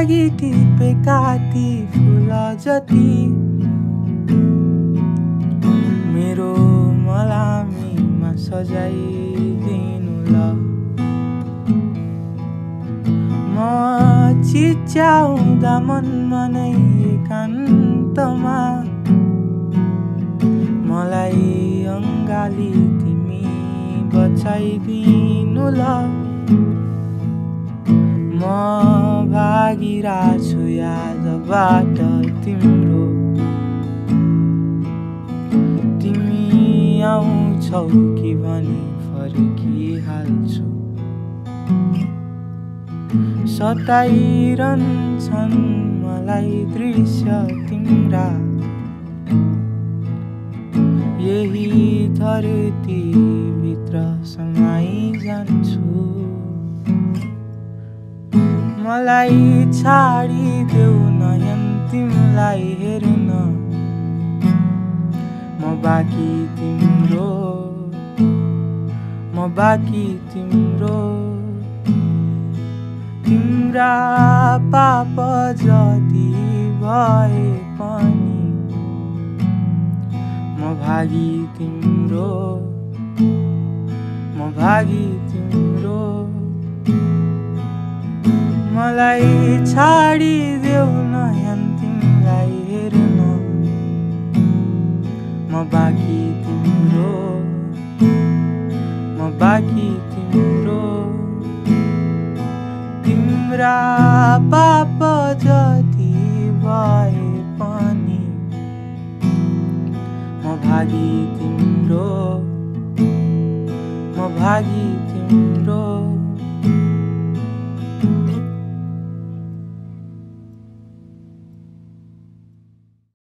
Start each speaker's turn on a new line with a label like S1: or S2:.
S1: लागि टिपेका ती फुल जति मेरो मलामीमा सजाइदिनु ल। म चिच्याउँदा मनमा नै एकान्तमा मलाई अङ्गाली तिमी बचाइदिनु ल। म भागिरहेछु यादबाट तिम्रो, तिमी आउँछौ कि भनी फर्किहाल्छु। सताइरहन्छन् मलाई दृश्य तिम्रा, यही धरतीभित्र समाइजान्छु। मलाई छाडिदेऊ नयन तिमीलाई हेर्न, म बाँकी तिम्रो, म बाँकी तिम्रो। तिम्रा पाप जति भए पनि म भागी तिम्रो, म भागी तिम्रो। मलाई छाडिदेऊ नयन तिमीलाई हेर्न, म बाँकी तिम्रो, म बाँकी तिम्रो। तिम्रा पाप जति भए पनि म भागी तिम्रो, म भागी तिम्रो।